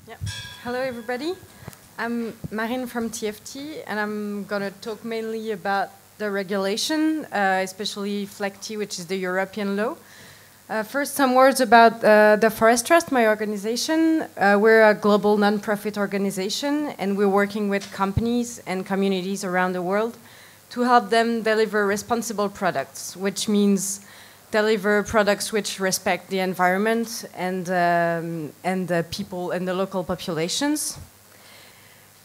Yeah. Hello, everybody. I'm Marine from TFT, and I'm going to talk mainly about the regulation, especially FLEGT, which is the European law. First, some words about the Forest Trust, my organization. We're a global non-profit organization, and we're working with companies and communities around the world to help them deliver responsible products, which means deliver products which respect the environment and the people and the local populations.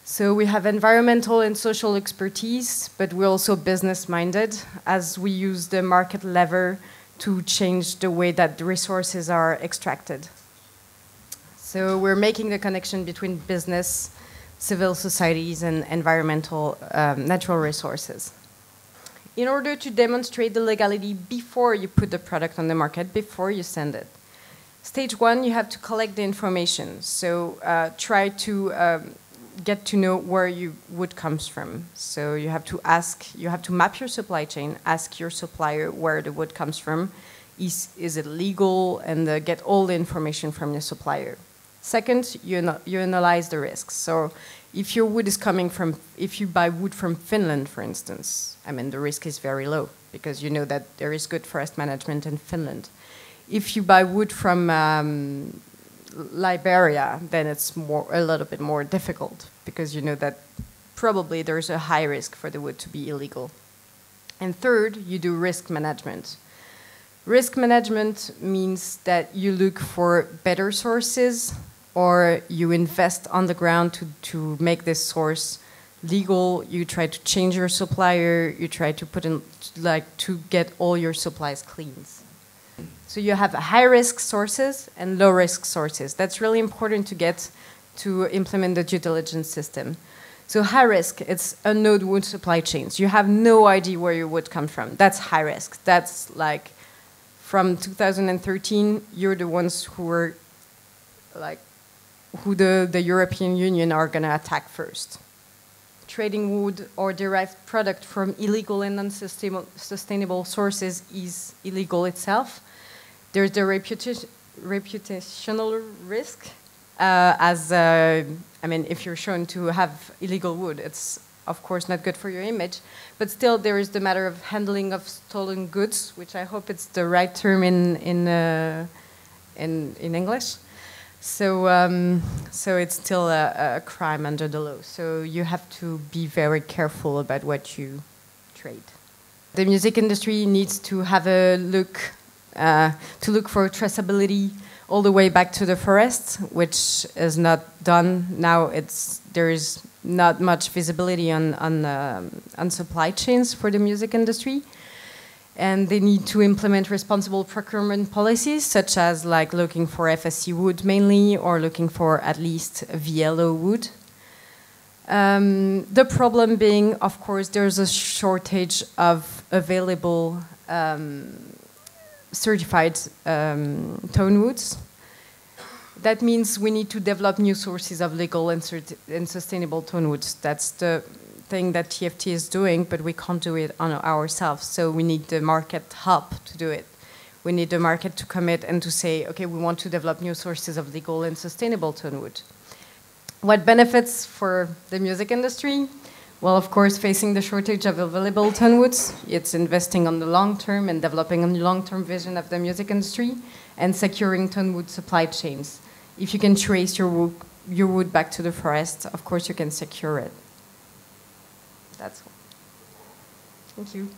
So we have environmental and social expertise, but we're also business-minded, as we use the market lever to change the way that the resources are extracted. So we're making the connection between business, civil societies, and environmental natural resources. In order to demonstrate the legality before you put the product on the market, before you send it, stage one, you have to collect the information. So try to get to know where your wood comes from. So you have to map your supply chain, ask your supplier where the wood comes from. Is it legal? And get all the information from your supplier. Second, you analyze the risks. So if your wood is coming from, if you buy wood from Finland, for instance, I mean, the risk is very low because you know that there is good forest management in Finland. If you buy wood from Liberia, then it's a little bit more difficult because you know that probably there's a high risk for the wood to be illegal. And third, you do risk management. Risk management means that you look for better sources, or you invest on the ground to make this source legal. You try to change your supplier. You try to put in, to get all your supplies cleaned. So you have high-risk sources and low-risk sources. That's really important to get to implement the due diligence system. So high risk, it's unknown wood supply chains. You have no idea where your wood comes from. That's high risk. That's like from 2013, you're the ones who were who the European Union are going to attack first. Trading wood or derived product from illegal and unsustainable sources is illegal itself. There's the reputational risk, I mean, if you're shown to have illegal wood, it's of course not good for your image, but still there is the matter of handling of stolen goods, which I hope it's the right term in English. So it's still a crime under the law. So you have to be very careful about what you trade. The music industry needs to have a look, to look for traceability all the way back to the forest, which is not done. Now there is not much visibility on supply chains for the music industry. And they need to implement responsible procurement policies, such as looking for FSC wood mainly, or looking for at least VLO wood. The problem being, of course, there's a shortage of available certified tone woods. That means we need to develop new sources of legal and sustainable tone woods. That's the thing that TFT is doing, but we can't do it on ourselves. So we need the market help to do it. We need the market to commit and to say, okay, we want to develop new sources of legal and sustainable tone wood. What benefits for the music industry? Well, of course, facing the shortage of available tone woods, it's investing on the long term and developing a long-term vision of the music industry and securing tone wood supply chains. If you can trace your wood back to the forest, of course you can secure it. That's all. Thank you.